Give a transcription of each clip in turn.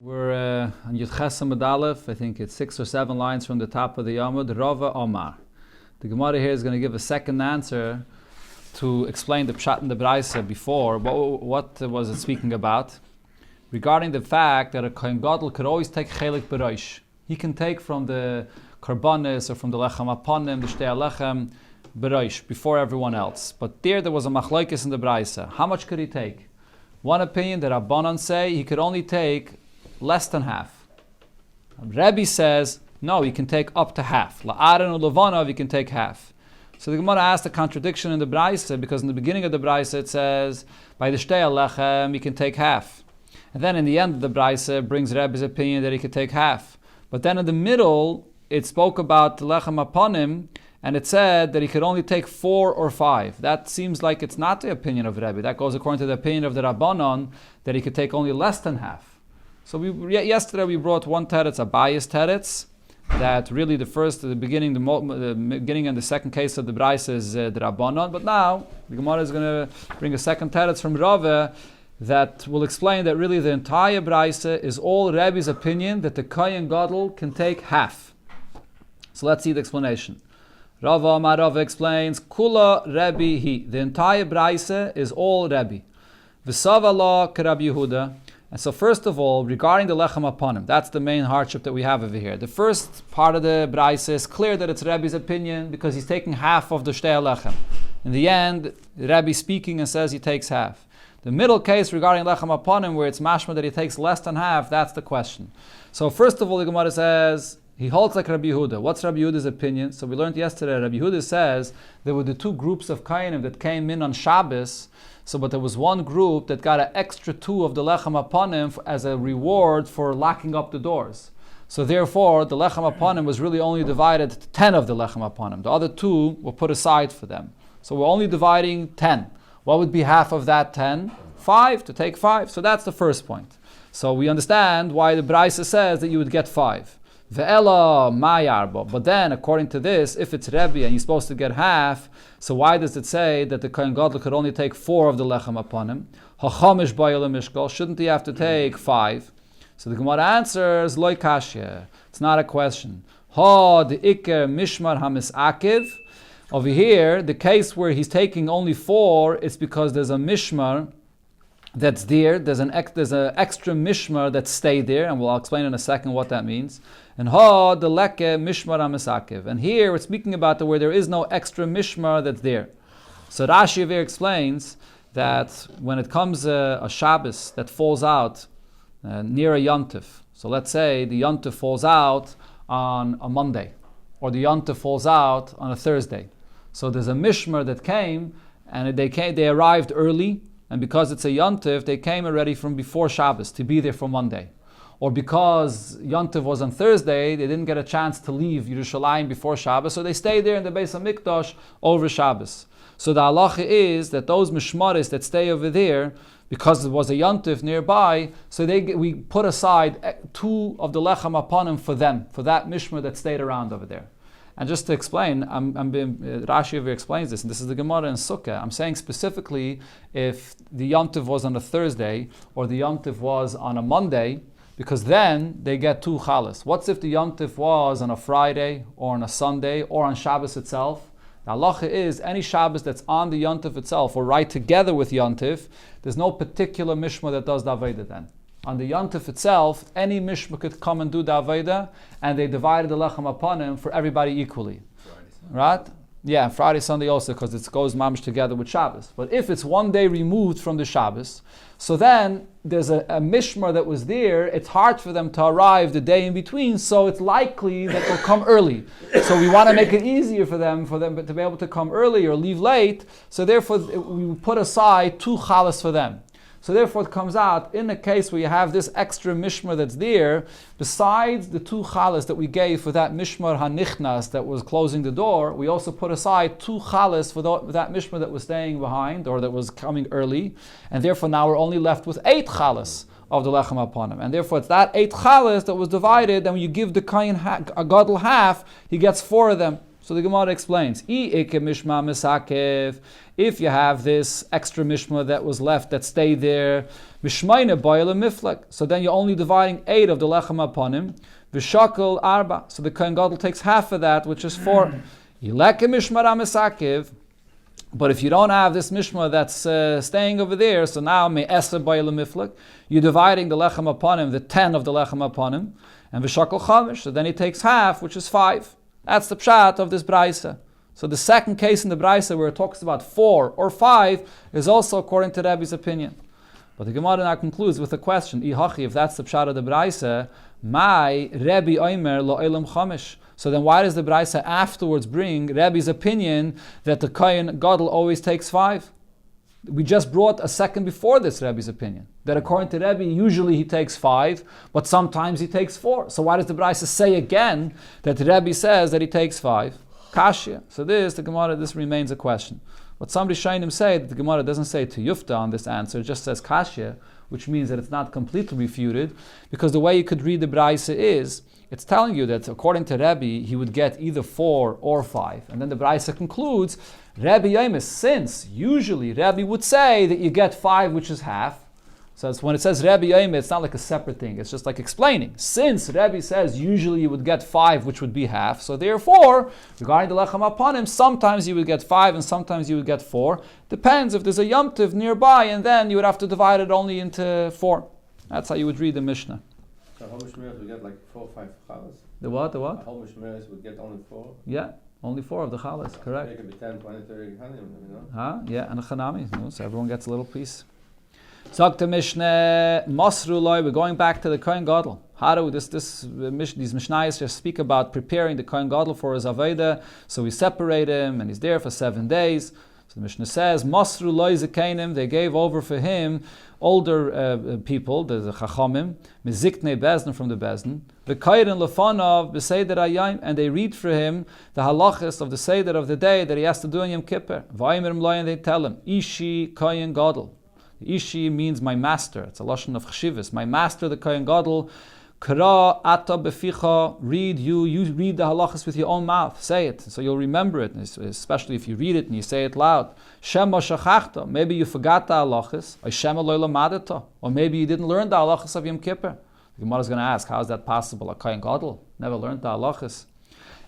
We're on Yud Ches Amud Aleph. I think it's 6 or 7 lines from the top of the yoma. Rava Omar. The Gemara here is going to give a second answer to explain the pshat in the Braisa before. What was it speaking about? Regarding the fact that a Kohen Gadol could always take chelik b'rosh. He can take from the karbanis or from the lechem aponim, the shtei lechem b'rosh, before everyone else. But there was a machlokes in the Braisa. How much could he take? One opinion that Rabbanan say he could only take less than half. Rebbe says, no, you can take up to half. La'aron or Levanov, you can take half. So the Gemara asked a contradiction in the Braisa, because in the beginning of the Braisa it says, by the Shtei Alechem, you can take half. And then in the end of the Braisa, it brings Rebbe's opinion that he could take half. But then in the middle, it spoke about the Lechem Aponim, and it said that he could only take 4 or 5. That seems like it's not the opinion of Rebbe. That goes according to the opinion of the Rabbanon, that he could take only less than half. So yesterday we brought one teretz, a biased teretz, that really the beginning and the second case of the Braisa is the Rabbanon. But now the Gemara is going to bring a second teretz from Rava that will explain that really the entire Braisa is all Rebbe's opinion that the Kohen Gadol can take half. So let's see the explanation. Rava explains, Kula Rebbe hi. The entire Braisa is all Rebbe. V'sava la k'Rabbi Yehuda. And so first of all, regarding the lechem aponim, that's the main hardship that we have over here. The first part of the Braisa is clear that it's Rebbe's opinion because he's taking half of the shtei lechem. In the end, Rebbe speaking and says he takes half. The middle case regarding lechem aponim, where it's mashma that he takes less than half, that's the question. So first of all, the Gemara says, he holds like Rabbi Yehuda. What's Rabbi Yehuda's opinion? So we learned yesterday, Rabbi Yehuda says there were the two groups of Kohanim that came in on Shabbos. But there was one group that got an extra 2 of the lechem aponim as a reward for locking up the doors. So therefore, the lechem aponim was really only divided to 10 of the lechem aponim. The other 2 were put aside for them. So we're only dividing 10. What would be half of that 10? 5, to take 5. So that's the first point. So we understand why the Braisa says that you would get 5. Ve'ela ma'yarbo. But then, according to this, if it's Rebbe and you're supposed to get half, so why does it say that the Kohen Gadol could only take 4 of the lechem aponim? Hachamish ba'yel mishkol. Shouldn't he have to take 5? So the Gemara answers, Loi kashya. It's not a question. Ha the iker mishmar hamisakiv. Over here, the case where he's taking only 4, it's because there's a mishmar that's there. There's an extra mishmar that stayed there, and we'll explain in a second what that means. And ha the leke mishmar hamisakiv. And here we're speaking about where there is no extra mishmar that's there. So Rashi over here explains that when it comes a Shabbos that falls out near a yontif. So let's say the yontif falls out on a Monday, or the yontif falls out on a Thursday. So there's a mishmar that came, and they arrived early, and because it's a yontif, they came already from before Shabbos to be there for Monday. Or because Yontif was on Thursday, they didn't get a chance to leave Yerushalayim before Shabbos, so they stayed there in the Beis HaMikdash over Shabbos. So the halacha is that those mishmaris that stay over there, because it was a Yontif nearby, so we put aside 2 of the lechem aponim for them, for that mishmar that stayed around over there. And just to explain, Rashi over explains this, and this is the Gemara in Sukkah. I'm saying specifically if the Yontif was on a Thursday or the Yontif was on a Monday, because then they get 2 chalas. What's if the yontif was on a Friday or on a Sunday or on Shabbos itself? The halacha is any Shabbos that's on the yontif itself or right together with yontif, there's no particular mishma that does the Aveda then. On the yontif itself, any mishma could come and do the Aveda, and they divided the lechem aponim for everybody equally. Right? Yeah, and Friday, Sunday also, because it goes mamish together with Shabbos. But if it's one day removed from the Shabbos, so then there's a mishmar that was there, it's hard for them to arrive the day in between, so it's likely that they'll come early. So we want to make it easier for them to be able to come early or leave late, so therefore we put aside 2 chalas for them. So therefore it comes out, in a case where you have this extra mishmar that's there, besides the 2 chalas that we gave for that mishmar hanichnas that was closing the door, we also put aside 2 chalas for that mishmar that was staying behind or that was coming early, and therefore now we're only left with 8 chalas of the lechem aponim. And therefore it's that 8 chalas that was divided, and when you give the Kohen Gadol half, he gets 4 of them. So the Gemara explains, if you have this extra mishma that was left that stayed there, so then you're only dividing 8 of the lechem upon him. V'shakal arba. So the Kohen Gadol takes half of that, which is 4. But if you don't have this mishma that's staying over there, so now you're dividing the lechem upon him, the 10 of the lechem upon him, and v'shakal chamish. So then he takes half, which is 5. That's the pshat of this braisa. So the second case in the braisa where it talks about 4 or 5 is also according to Rebbe's opinion. But the Gemara now concludes with a question: if that's the pshat of the braisa, my Rebbe Omer lo elam chamish. So then why does the braisa afterwards bring Rebbe's opinion that the Kohen Gadol always takes 5? We just brought a second before this Rebbe's opinion, that according to Rebbe, usually he takes 5, but sometimes he takes 4. So why does the braisa say again that Rebbe says that he takes 5? Kashya. So the Gemara, this remains a question. What some Rishonim say, that the Gemara doesn't say to Yufta on this answer, it just says Kashya, which means that it's not completely refuted, because the way you could read the braisa is, it's telling you that according to Rebbe, he would get either 4 or 5. And then the braisa concludes, Rebbe Yemis, since usually Rebbe would say that you get 5, which is half. So when it says Rebbe Yemis, it's not like a separate thing. It's just like explaining. Since Rebbe says usually you would get 5, which would be half. So therefore, regarding the lechem upon him, sometimes you would get 5 and sometimes you would get 4. Depends if there's a Yom Tov nearby, and then you would have to divide it only into 4. That's how you would read the Mishnah. So how much meals would get like 4 or 5 challahs? The what? How much meals would get only 4? Yeah, only 4 of the challahs, correct. It could be 10, 20, 30 hanim, you know? Yeah, and a chanami, so everyone gets a little piece. Zok the Mishnah, Masru Loi, we're going back to the Kohen Gadol. How do these Mishnayos just speak about preparing the Kohen Gadol for his Aveda? So we separate him, and he's there for 7 days. So the Mishnah says, Masru Loi Zekainim, they gave over for him older people, the Chachamim, Miziknei Bezdin from the Bezdin, V'kairin Lefanov B'Seder Ayayim, and they read for him the halachas of the Seder of the day that he has to do in Yom Kippur. V'ayimirim Loi, and they tell him, Ishi Kohen Gadol. Ishi means my master. It's a lashon of chshivas. My master, the Kohen Gadol. Kara ata beficha. Read you read the halachas with your own mouth. Say it, so you'll remember it. Especially if you read it and you say it loud. Shema shachachta. Maybe you forgot the halachas. Or shema lo lamadata. Or maybe you didn't learn the halachas of Yom Kippur. The Gemara is going to ask, how is that possible? A Kohen Gadol never learned the halachas.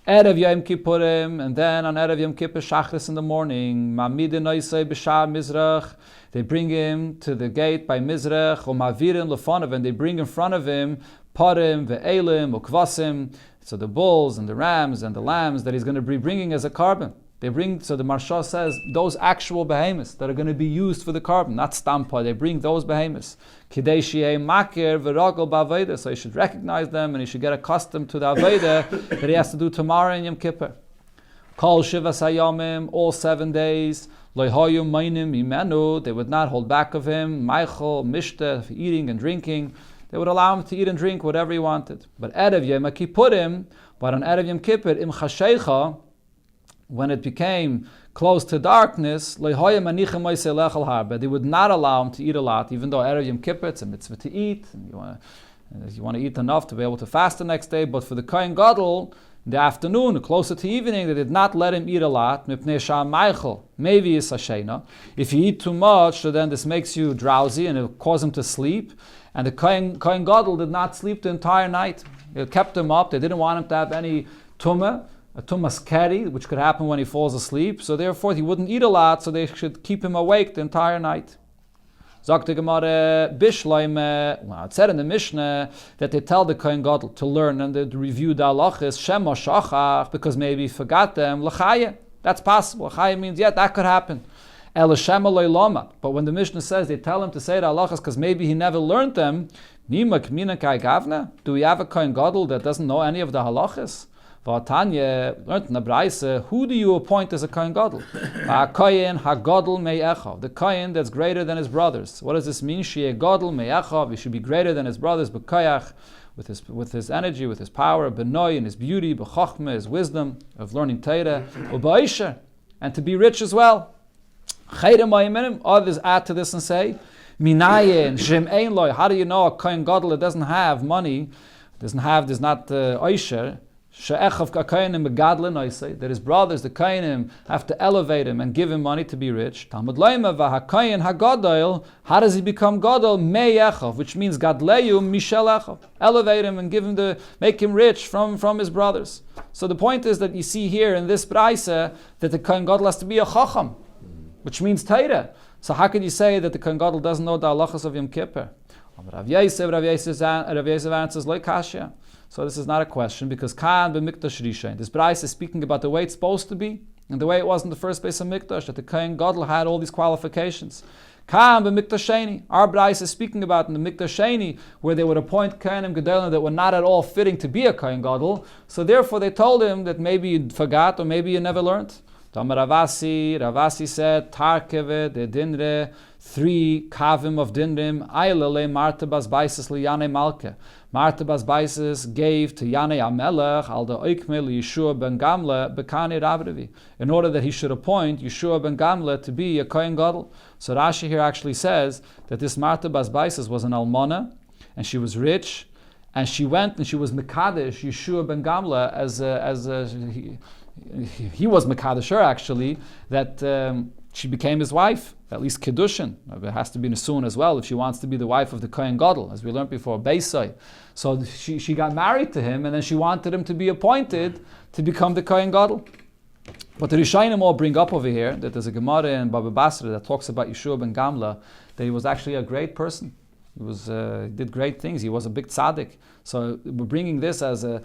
Erev Yom Kippurim, and then on Erev Yom Kippur, Shachris in the morning, Mamidin Oisei B'Shar Mizrach, they bring him to the gate by Mizrach, or Mavirin Lefanov, and they bring in front of him Parim, Ve'elim, Ukvasim, so the bulls and the rams and the lambs that he's going to be bringing as a carbon. They bring, so the Marsha says, those actual behemoths that are going to be used for the carbon, not stampa, they bring those behemoths. Kidei shi'ei makir v'ragol ba'aveda, so he should recognize them and he should get accustomed to the aveda that he has to do tomorrow in Yom Kippur. Kol shivas hayomim, all 7 days, lo'hoyu mainim imenu, they would not hold back of him, maichel, mishta, eating and drinking, they would allow him to eat and drink whatever he wanted. But Erev Yom Kippurim, but on Erev Yom Kippur, im chasheicha, when it became close to darkness, they would not allow him to eat a lot, even though Erev Yom Kippur, it's a mitzvah to eat, and you want to eat enough to be able to fast the next day. But for the Kohen Gadol, in the afternoon, closer to evening, they did not let him eat a lot. Maybe it's Hashena. If you eat too much, so then this makes you drowsy and it will cause him to sleep. And the Kohen Gadol did not sleep the entire night. It kept him up. They didn't want him to have any tumah. A tumas keri, which could happen when he falls asleep. So therefore he wouldn't eat a lot, so they should keep him awake the entire night. Zok the Gemara Bishleime. Well, it said in the Mishnah that they tell the Kohen Gadol to learn and to review the halachas Shema Shachach, because maybe he forgot them. L'chaya. That's possible. L'chaya means, yeah, that could happen. El Shema Loiloma. But when the Mishnah says they tell him to say the halachas because maybe he never learned them, Nima Kmina Kai Gavna? Do we have a Kohen Gadol that doesn't know any of the halachas? Tanya learned in the Braise, who do you appoint as a Kohen Gadol? HaKohen HaGadol Me'echav, the Kohen that's greater than his brothers. What does this mean? Sheyeh Gadol Me'echav, he should be greater than his brothers, B'koyach, with his energy, with his power, B'noi, and his beauty, B'chochmeh, his wisdom of learning Torah, U'ba'isher, and to be rich as well. Others add to this and say, Minayin, Shem Ein Loi, how do you know a Kohen Gadol that doesn't have money, there's not Oisher, that his brothers, the Kainim, have to elevate him and give him money to be rich. How does he become Gadol? Me'echov, which means Gadleyu Mishel Echov. Elevate him and make him rich from his brothers. So the point is that you see here in this Braise that the Kohen Gadol has to be a Chacham, which means Torah. So how could you say that the Kohen Gadol doesn't know the halachas of Yom Kippur? Rav Yosef answers, like Kashya. So this is not a question, because Kan b'mikdash Rishon. This Braise is speaking about the way it's supposed to be, and the way it was in the first base of Mikdash, that the Kohen Gadol had all these qualifications. Kan b'mikdash Sheni. Our Braise is speaking about in the Mikdash Sheni, where they would appoint Kohanim Gedolim that were not at all fitting to be a Kohen Gadol. So therefore they told him that maybe you forgot, or maybe you never learned. Ravasi said, Tarkeve de Dinre, 3 kavim of dinrim, Ailele Martabas Baisis Liyane Malke. Martabas Baisis gave to Yane Amelech al the Oikmel Yeshua ben Gamle Bekane Rabrevi, in order that he should appoint Yeshua ben Gamle to be a Kohen Gadol. So Rashi here actually says that this Martabas Baisis was an almana, and she was rich, and she went and she was Mekadesh Yeshua ben Gamle he was Mekadesh actually, that she became his wife, at least Kedushin. It has to be Nesuin as well if she wants to be the wife of the Kohen Gadol, as we learned before, Beisai. So she got married to him, and then she wanted him to be appointed to become the Kohen Gadol. But the Rishonim all bring up over here that there's a Gemara in Baba Basra that talks about Yeshua ben Gamla, that he was actually a great person. He did great things. He was a big tzaddik. So we're bringing this as an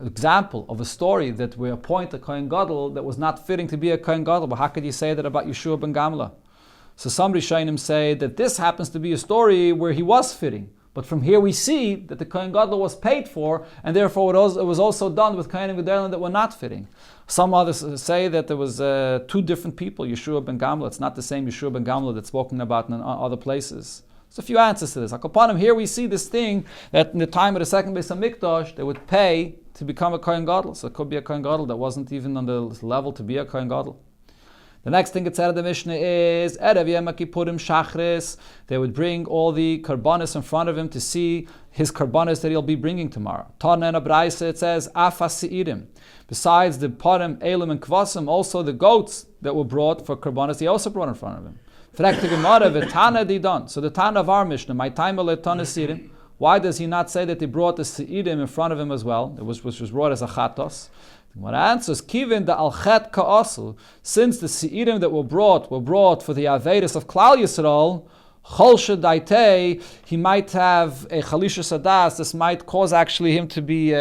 example of a story that we appoint a Kohen Gadol that was not fitting to be a Kohen Gadol. But how could you say that about Yeshua ben Gamla? So some Rishonim say that this happens to be a story where he was fitting. But from here we see that the Kohen Gadol was paid for, and therefore it was also done with Kohanim Gedolim that were not fitting. Some others say that there was 2 different people, Yeshua ben Gamla. It's not the same Yeshua ben Gamla that's spoken about in other places. There's a few answers to this. Upon him, here we see this thing that in the time of the second Beis HaMikdash, they would pay to become a Kohen Gadol. So it could be a Kohen Gadol that wasn't even on the level to be a Kohen Gadol. The next thing it said in the Mishnah is Erev Yom Kippurim Shachris. They would bring all the karbanis in front of him to see his karbanis that he'll be bringing tomorrow. Tana in a Braisa it says Afas Seirim. Besides the Parim, Elim, and Kvasim, also the goats that were brought for karbanis, he also brought in front of him. So the Tana of our Mishnah, my time Sirim. Why does he not say that they brought the Seirim in front of him as well, which was brought as a chatos? What answers Kivin the Alchet Ka'asul, since the Seirim that were brought for the Averis of Klal Yisrael, Cholsha Daitei, he might have a Chalisha Sadas. This might cause actually him to be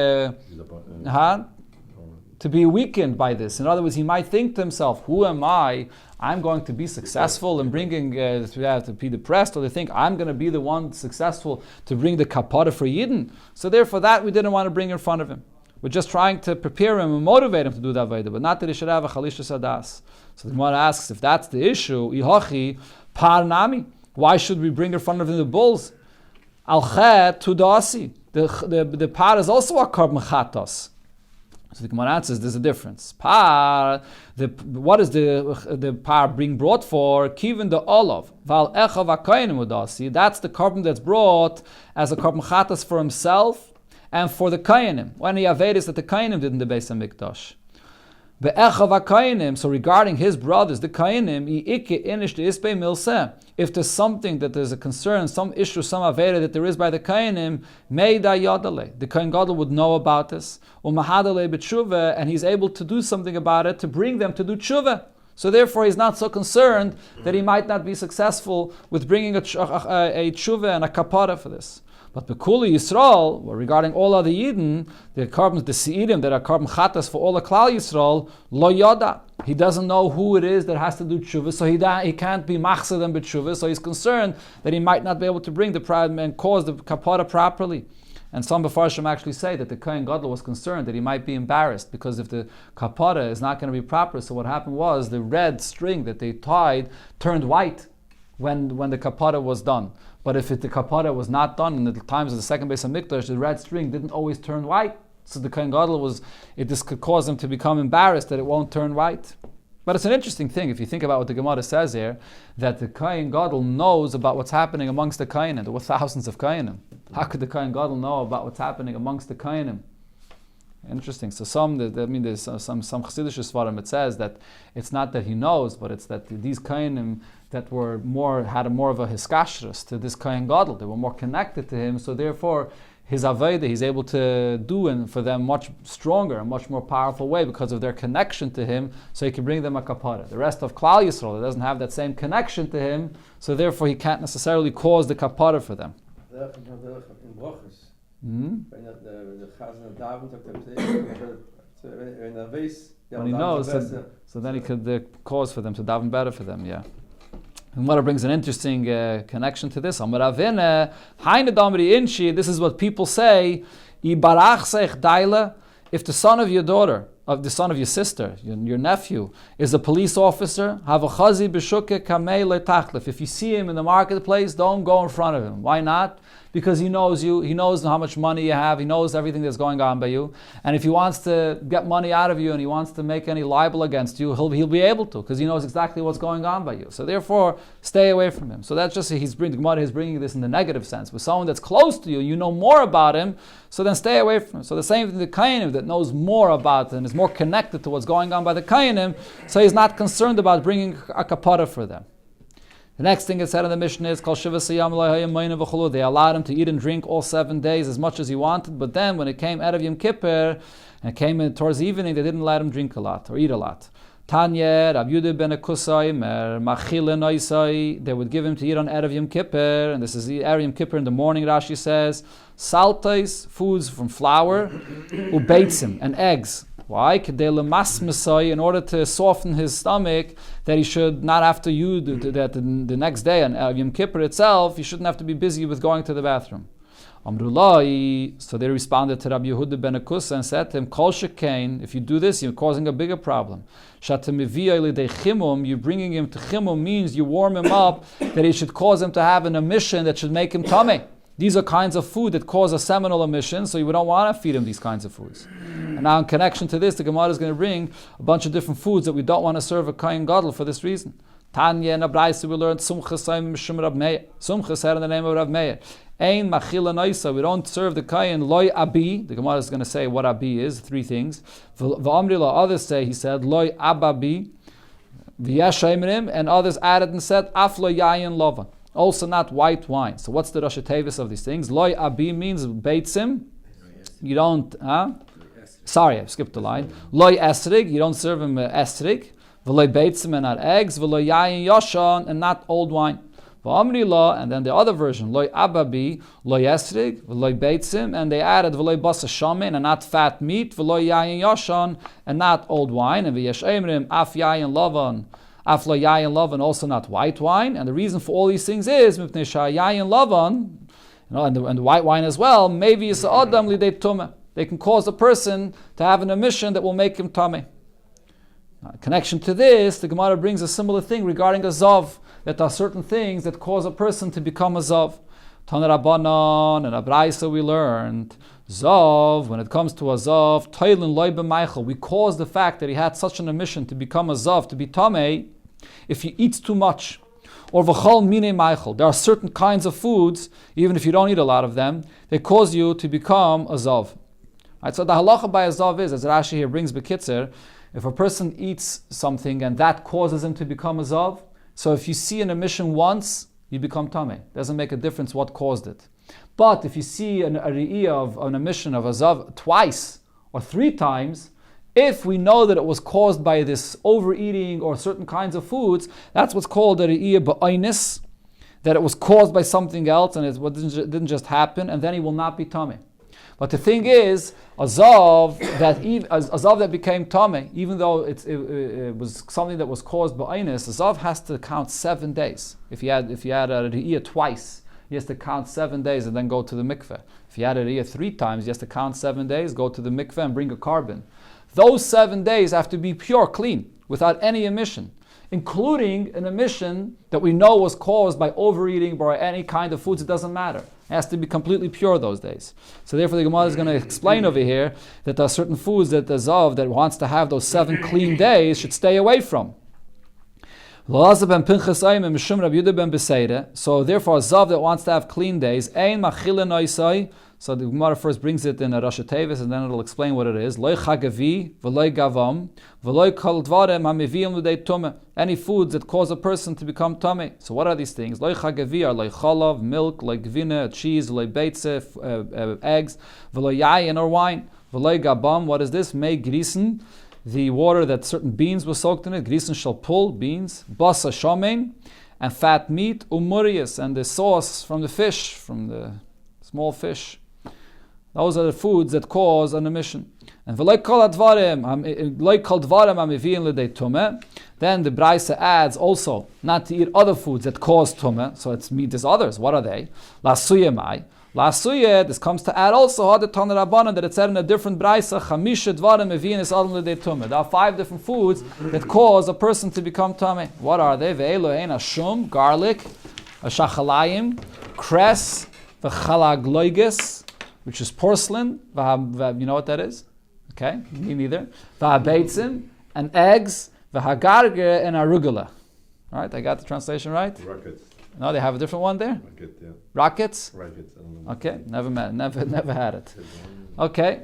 weakened by this. In other words, he might think to himself, who am I? I'm going to be successful in bringing, to be depressed, or they think I'm going to be the one successful to bring the kapara for Yidden. So therefore that we didn't want to bring in front of him. We're just trying to prepare him and motivate him to do that Veda, but not that he should have a Chalisha Sadas. So the Gemara asks, if that's the issue, Ihochi, Par Nami, why should we bring in front of him the bulls? Al-Chet Tudasi. The par is also a Korban Chatos. So the Gemara answers, there's a difference. Par, what is the par being brought for? Kivin the olav. Val echav akoyenim udasi. That's the korban that's brought as a korban chatas for himself and for the koyenim. When he avedis that the koyenim did in the Beis HaMikdash. Be'echav akoyenim. So regarding his brothers, the koyenim, iike inish the isbei milseh. If there's something that there's a concern, some issue, some avera that there is by the kohenim, meida yodale. The kohen gadol would know about this. Umahadale b'tshuva, and he's able to do something about it to bring them to do tshuva. So therefore, he's not so concerned that he might not be successful with bringing a tshuva and a kapara for this. But Bekuli Yisrael, regarding all other Yidden, the carbons, the Seirim that are carbon chatas for all the Klal Yisrael, lo yoda. He doesn't know who it is that has to do tshuva, so he can't be machzed them b'tshuva, so he's concerned that he might not be able to bring the pride and cause the kapara properly. And some Mefarshim actually say that the Kohen Gadol was concerned that he might be embarrassed, because if the kapara is not going to be proper, so what happened was the red string that they tied turned white when the kapara was done. But if the kapara was not done in the times of the second Beis HaMikdash, the red string didn't always turn white. So the Kohen Gadol this could cause him to become embarrassed that it won't turn white. But it's an interesting thing, if you think about what the Gemara says here, that the Kohen Gadol knows about what's happening amongst the Kohanim. There were thousands of Kohanim. How could the Kohen Gadol know about what's happening amongst the Kohanim? Interesting. So there's some Chassidish Svarim. It says that it's not that he knows, but it's that these Kainim that were had more of a hiskashrus to this Kain Gadol. They were more connected to him. So therefore, his Aveda, he's able to do and for them much stronger, a much more powerful way because of their connection to him, so he can bring them a kapara. The rest of Klal Yisrael, that doesn't have that same connection to him, so therefore he can't necessarily cause the kapara for them. When he knows, so then he could cause for them to daven better for them, yeah. And what brings an interesting connection to this. This is what people say. If the son of your daughter, of the son of your sister, your nephew, is a police officer, if you see him in the marketplace, don't go in front of him. Why not? Because he knows you, he knows how much money you have, he knows everything that's going on by you. And if he wants to get money out of you and he wants to make any libel against you, he'll be able to, because he knows exactly what's going on by you. So therefore, stay away from him. So that's just, the Gemara is bringing this in the negative sense. With someone that's close to you, you know more about him, so then stay away from him. So the same thing, the Kainim that knows more about him, is more connected to what's going on by the Kainim, so he's not concerned about bringing a kapara for them. The next thing it said in the Mishnah is, they allowed him to eat and drink all 7 days as much as he wanted, but then when it came out of Yom Kippur, and it came in towards the evening, they didn't let him drink a lot or eat a lot. Tanya, Rab Yudah ben Akusai, Machile Noisai, they would give him to eat on Erev Yom Kippur, and this is the Erev Yom Kippur in the morning, Rashi says, saltais, foods from flour, ubeitzim, and eggs. Why? In order to soften his stomach, that he should not have to use that the next day on Yom Kippur itself, he shouldn't have to be busy with going to the bathroom. Amrullah, so they responded to Rabbi Yehuda ben Akusa and said to him, Kol shekain, if you do this, you're causing a bigger problem. You're bringing him to chimum means you warm him up, that he should cause him to have an emission that should make him tameh. These are kinds of food that cause a seminal emission, so you don't want to feed him these kinds of foods. And now in connection to this, the Gemara is going to bring a bunch of different foods that we don't want to serve a Kain Gadol for this reason. Tanya and Abraisa, we learned Sumcha said in the name of Rav Meir. Ein machila noisa, we don't serve the Kain loy abi. The Gemara is going to say what abi is, 3 things. V'amrila, others say, he said, loy ababi, v'yashayimrim, and others added and said, af lo yayin lovan. Also not white wine. So what's the Rosh Tevis of these things? Loy abi means beitzim. You don't, sorry, I skipped the line. Loy esrig, you don't serve him esrig. V'loy beitzim, and not eggs. V'loy yayin yoshan, and not old wine. V'amri lo, and then the other version, loy ababi, loy esrig, v'loy beitzim, and they added v'loy basa shamin, and not fat meat. V'loy yayin yoshan, and not old wine. And v'yesh emrim, af yayin lavan. Afla yayin lavan, also not white wine, and the reason for all these things is mipnei yayin lavan, and the white wine as well. Maybe it's adam lidei tumah. They can cause a person to have an emission that will make him tameh. In connection to this, the Gemara brings a similar thing regarding a zav, that there are certain things that cause a person to become a zav. Tana Rabbanon and Abraisa we learned zav. When it comes to a zav, toilin loy b'meichel, we cause the fact that he had such an emission to become a zav, to be tameh, if he eats too much, or v'chol mine meichel. There are certain kinds of foods, even if you don't eat a lot of them, they cause you to become a zav. Right, so the halacha by a zav is, as Rashi here brings Bekitzer, if a person eats something and that causes him to become a zav, so if you see an emission once, you become tameh. Doesn't make a difference what caused it. But if you see a re'iyah of an emission of a zav twice or 3 times, if we know that it was caused by this overeating or certain kinds of foods, that's what's called a re'iyah ba'aynis, that it was caused by something else and it didn't just happen, and then he will not be tameh. But the thing is, a zav that became tameh, even though it was something that was caused by aynis, a zav has to count 7 days. If you had a re'iyah twice, he has to count 7 days and then go to the mikveh. If you had a re'iyah 3 times, he has to count 7 days, go to the mikveh and bring a carbon. Those 7 days have to be pure, clean, without any emission, including an emission that we know was caused by overeating or any kind of foods. It doesn't matter. It has to be completely pure those days. So therefore the Gemara is going to explain over here that there are certain foods that the zav that wants to have those 7 clean days should stay away from. So therefore a zav that wants to have clean days, So the Gemara first brings it in a Rosh Tevis, and then it'll explain what it is. Loi chagavi, v'loi gavam, v'loi kol dvarem ha'meviim l'dei tumah. Any foods that cause a person to become tummy. So what are these things? Loi chagavi are loi chalav, milk, loi gvina, cheese, loi beitze, eggs, v'loi yayin or wine. V'loi gabam, what is this? Mei grisen, the water that certain beans were soaked in it. Grisen shall pull, beans. Basa shomein, and fat meat. Umurius, and the sauce from the fish, from the small fish. Those are the foods that cause an emission. And then the Braisa adds also not to eat other foods that cause tumah, so it's meat as others. What are they? This comes to add also that it said in a different Braisa, there are 5 different foods that cause a person to become tummy. What are they? Shum, garlic, shachalayim, cress, v'chalagloiges, which is porcelain. You know what that is? Okay, me neither. V'habeitzim, and eggs. V'hagarger, and arugula. All right, I got the translation right? Rockets. No, they have a different one there? Rocket, yeah. Rockets? Rockets, I don't know. Okay, never had it. Okay,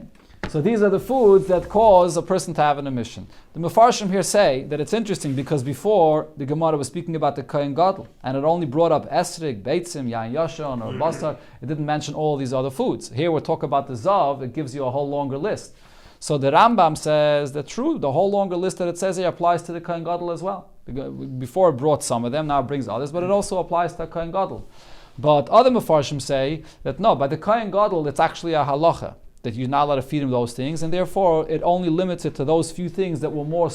so these are the foods that cause a person to have an emission. The Mefarshim here say that it's interesting because before the Gemara was speaking about the Kohen Gadol, and it only brought up esrig, beitzim, yain yashon, or basar. It didn't mention all these other foods. Here we're talking about the zav. It gives you a whole longer list. So the Rambam says that true, the whole longer list that it says here applies to the Kohen Gadol as well. Before it brought some of them, now it brings others, but it also applies to Kohen Gadol. But other Mefarshim say that no, by the Kohen Gadol it's actually a halacha, that you're not allowed to feed him those things, and therefore it only limits it to those few things that were more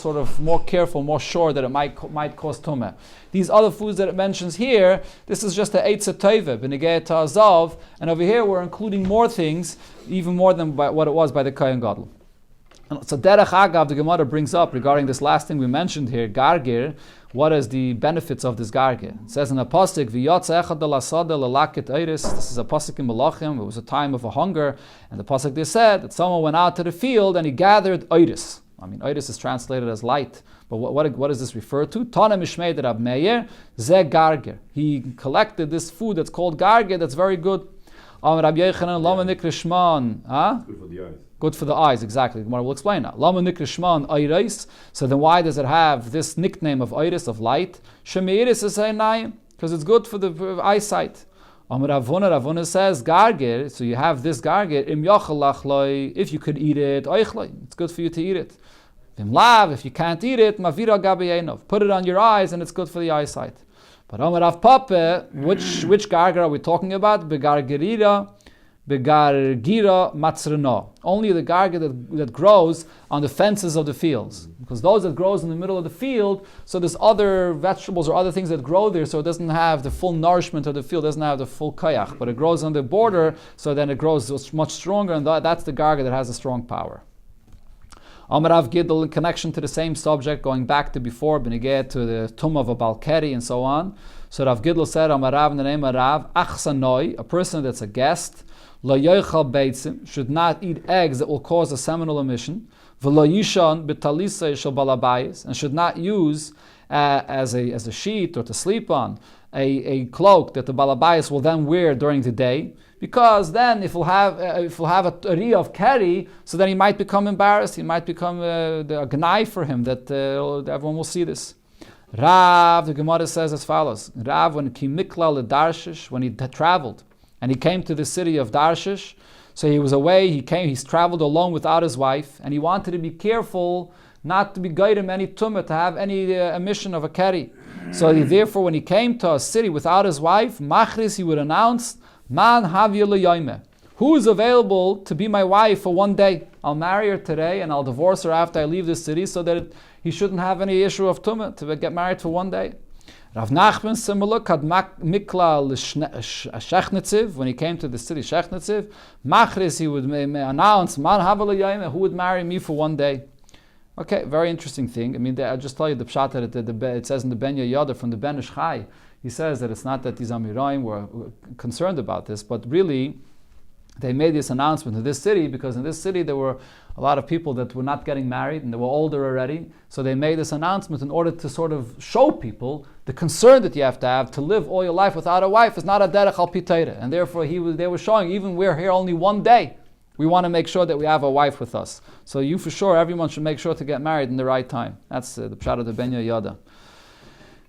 careful, more sure that it might cause tumah. These other foods that it mentions here, this is just the eitzah tova, b'negei ta'azav, and over here we're including more things, even more than what it was by the Kohen Gadol. So derech agav, the Gemara brings up regarding this last thing we mentioned here, gargir. What is the benefits of this gargir? It says in a pasuk, v'yotz echad l'asada l'laket eiris. This is a pasuk in Melachim. It was a time of a hunger, and the pasuk they said that someone went out to the field and he gathered eiris. I mean, eiris is translated as light, but what does this refer to? Tana mishmei Rab Meir ze gargir. He collected this food that's called gargir. That's very good. Rabbi Yochanan lama nikra shman. Good for the eyes. Good for the eyes, exactly. Gemara will explain now. Lama nikrishman iris. So then why does it have this nickname of iris, of light? Shemeiris is einayim, because it's good for the eyesight. Amar Ravuna says gargir. So you have this gargir im yachalach loy. If you could eat it, oichloi. It's good for you to eat it. Vim lav. If you can't eat it, mavira gabeyenov. Put it on your eyes, and it's good for the eyesight. But Amar Rav Papa, which gargir are we talking about? Begargirira. Begargira matzrena. Only the gargir that grows on the fences of the fields. Because those that grows in the middle of the field, so there's other vegetables or other things that grow there, so it doesn't have the full nourishment of the field, doesn't have the full kayach, but it grows on the border, so then it grows much stronger, and that's the gargir that has a strong power. Amar Rav Gidl, in connection to the same subject, going back to before, beneged to the tumah of a balkeri and so on. So Rav Gidl said, Amar Rav, in the name of Rav, achsanoi, a person that's a guest, lo yochal beitzim, should not eat eggs that will cause a seminal emission, v'lo yishan b'talisei shel balabayis, and should not use as a sheet or to sleep on a cloak that the balabayis will then wear during the day, because then if we'll have a riyah of keri, so then he might become embarrassed, he might become a gnai for him, that everyone will see this. Rav, the Gemara says as follows, Rav, when kimikla ledarshish, when he traveled, and he came to the city of Darshish, so he was away, he's traveled alone without his wife, and he wanted to be careful not to be guided any tumah, to have any emission of a keri. So therefore, when he came to a city without his wife, machris, he would announce, man havya l'yoma, who is available to be my wife for one day? I'll marry her today, and I'll divorce her after I leave the city, so that he shouldn't have any issue of tumah, to get married for one day. Rav Nachman similar had mikla Shechnitziv, when he came to the city Shechnitziv, machris, he would announce, man havya l'yoma, who would marry me for one day? Okay, very interesting thing. I mean, I'll just tell you the pshat that it says in the Ben Yoda from the Ben Ish Chai. He says that it's not that these Amirayim were concerned about this, but really, they made this announcement in this city because in this city there were a lot of people that were not getting married and they were older already. So they made this announcement in order to sort of show people the concern that you have to live all your life without a wife is not a derech al pi Torah. And therefore they were showing, even we're here only one day, we want to make sure that we have a wife with us. So you for sure, everyone should make sure to get married in the right time. That's the pshat of the Ben Yoda.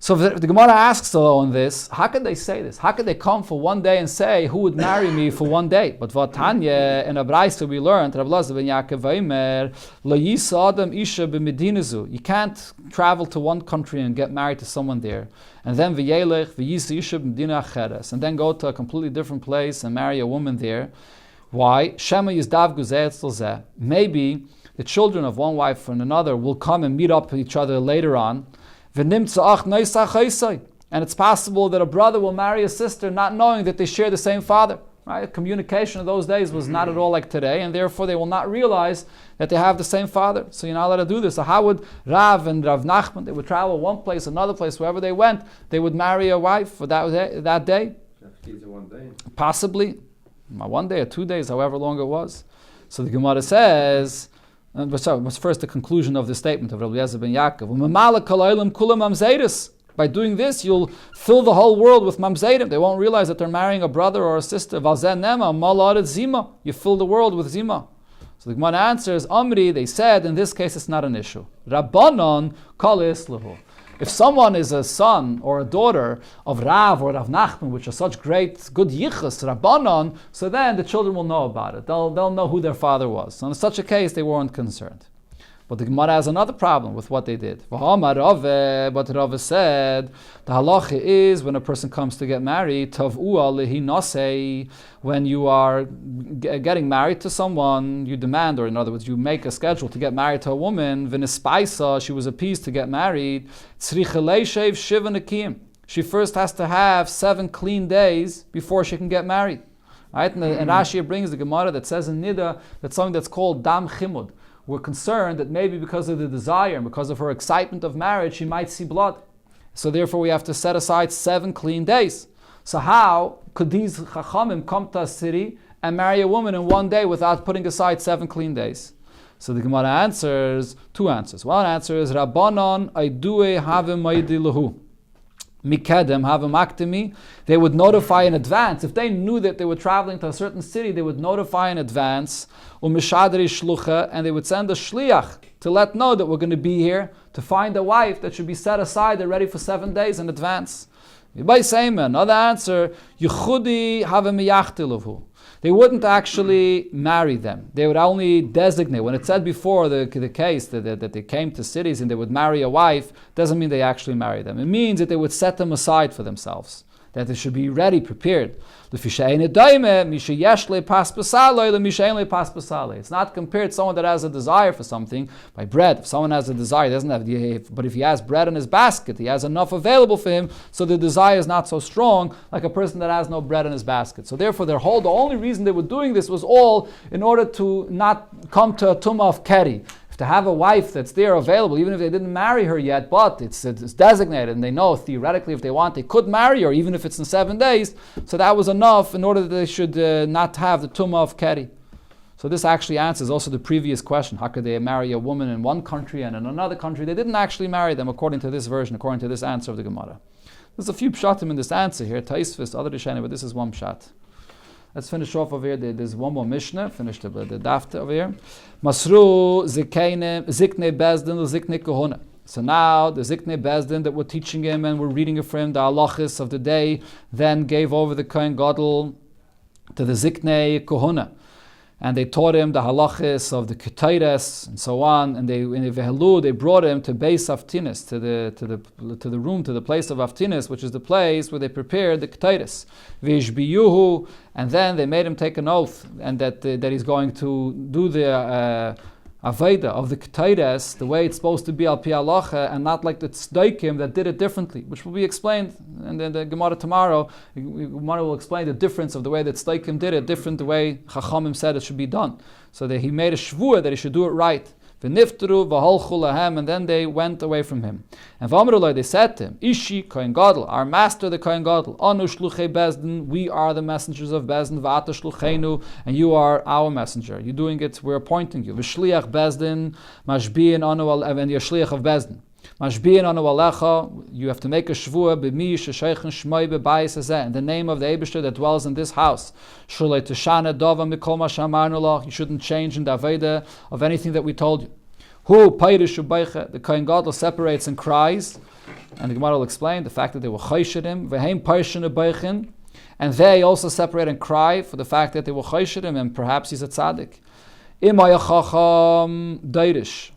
So the Gemara asks on this, how could they say this? How could they come for one day and say, who would marry me for one day? But what Tanya in a brayso we learned, Rav Elazar ben Yaakov Vaymer, lo yisa adam isha b'medinazu. You can't travel to one country and get married to someone there, and then v'yelech v'yisa isha b'medina acheres, and then go to a completely different place and marry a woman there. Why? Shema yizdav guzeh etzel zeh. Maybe the children of one wife and another will come and meet up with each other later on. And it's possible that a brother will marry a sister not knowing that they share the same father. Right? Communication in those days was not at all like today, and therefore they will not realize that they have the same father. So you're not allowed to do this. So how would Rav and Rav Nachman, they would travel one place, another place, wherever they went, they would marry a wife for that day? Possibly. 1 day or 2 days, however long it was. So the Gemara says, was first the conclusion of the statement of Rabbi Eliezer ben Yaakov. By doing this, you'll fill the whole world with mamzerim. They won't realize that they're marrying a brother or a sister. You fill the world with zima. So the Gemara answers, Amri, they said, in this case it's not an issue. Rabbanon kol islahu. If someone is a son or a daughter of Rav or Rav Nachman, which are such great, good yichus, Rabbanon, so then the children will know about it. They'll know who their father was. So in such a case, they weren't concerned. But the Gemara has another problem with what they did. But Rava said, the halacha is when a person comes to get married, when you are getting married to someone, you demand, or in other words, you make a schedule to get married to a woman, she was appeased to get married, she first has to have 7 clean days before she can get married. Right? And Rashi brings the Gemara that says in Nida that something that's called dam chimud. We're concerned that maybe because of the desire and because of her excitement of marriage, she might see blood. So therefore we have to set aside 7 clean days. So how could these chachamim come to a city and marry a woman in 1 day without putting aside 7 clean days? So the Gemara answers 2 answers. One answer is Rabbanon aidue have maydi lahu. Mikedem have maktimi. They would notify in advance. If they knew that they were traveling to a certain city, they would notify in advance. Umishadri shlucha, and they would send a shliach to let know that we're going to be here to find a wife that should be set aside and ready for 7 days in advance. Another answer, Yechudi have miyachtilahu. They wouldn't actually marry them. They would only designate. When it said before the case that they came to cities and they would marry a wife, doesn't mean they actually marry them. It means that they would set them aside for themselves, that they should be ready, prepared. It's not compared to someone that has a desire for something by bread. If someone has a desire, he doesn't have, but if he has bread in his basket, he has enough available for him, so the desire is not so strong like a person that has no bread in his basket. So therefore the only reason they were doing this was all in order to not come to a tumah of keri. To have a wife that's there available, even if they didn't marry her yet, but it's designated and they know theoretically if they want they could marry her, even if it's in 7 days. So that was enough in order that they should not have the tumah of keri. So this actually answers also the previous question. How could they marry a woman in one country and in another country? They didn't actually marry them according to this version, according to this answer of the Gemara. There's a few pshatim in this answer here, Taisvis, other Rishayim, but this is one pshat. Let's finish off over here. There's one more Mishnah. Finish the dafta over here. Masru zikne bezdin zikne kohuna. So now the zikne bezdin that we're teaching him and we're reading it for him, the halachis of the day, then gave over the kohen gadol to the zikne kohuna, and they taught him the halachis of the ketayres and so on. And they brought him to Beis Aftinis, to the room, to the place of Aftinis, which is the place where they prepared the ketayres. Vishbiyuhu, and then they made him take an oath, and that he's going to do the Aveda of the ketayres the way it's supposed to be al pi halacha, and not like the tzedaikim that did it differently, which will be explained. And then the Gemara tomorrow, Gemara will explain the difference of the way that tzedaikim did it, different the way Chachamim said it should be done. So that he made a shvuah that he should do it right. V'niftru v'holchu lahem, and then they went away from him. And v'amru they said to him, Ishi Kohen Gadol, our master the Kohen Gadol, Anu shluchei Bezdin, we are the messengers of Bezdin, v'ata shlucheinu, and you are our messenger. You're doing it, we're appointing you. V'shliach Bezdin, mashbi'in anu and you're shliach of Bezdin. Mashbi'in anu alecha, you have to make a shvuah b'mi shesheichen shmoi b'bayis hazeh, in the name of the Eibishter that dwells in this house. Shulei teshana dova mikol ma shamarnu lach, you shouldn't change in the aveda of anything that we told you. Hu peirishu beiche, the Kohen Gadol separates and cries, and the Gemara will explain the fact that they were chayshidim, v'heim peirishinu beichin, and they also separate and cry for the fact that they were chayshidim, and perhaps he's a tzaddik. Imay chacham dairish.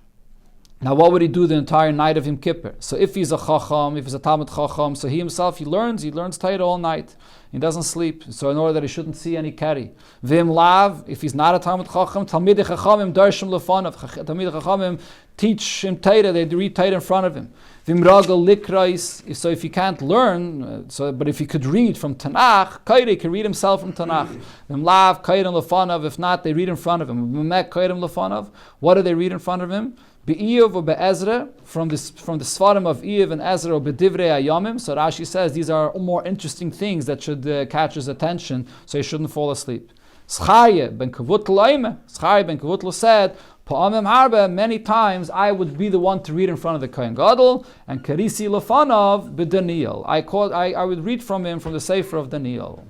Now, what would he do the entire night of Yom Kippur? So, if he's a chacham, if he's a Talmud chacham, so he himself he learns Torah all night. He doesn't sleep. So, in order that he shouldn't see any keri. Vim lav, if he's not a Talmud chacham, Talmidei chachamim darshim lefanav. Talmidei chachamim teach him Torah. They read Torah in front of him. Vim ragel likrais. So, if he can't learn, but if he could read from Tanakh, Kairi can read himself from Tanakh. Vim lav kairim lefanav. If not, they read in front of him. V'mek kairim lefanav. What do they read in front of him? Be'iyov or be'ezra, from the Sfarim of Iyov and Ezra, or be'divrei ayomim. So Rashi says these are more interesting things that should catch his attention, so he shouldn't fall asleep. Schaya ben Kavutl said, Pa'amim harba, many times I would be the one to read in front of the Kohen Gadol, and Karisi Lefanov be'Daniel. I would read from him from the Sefer of Daniel.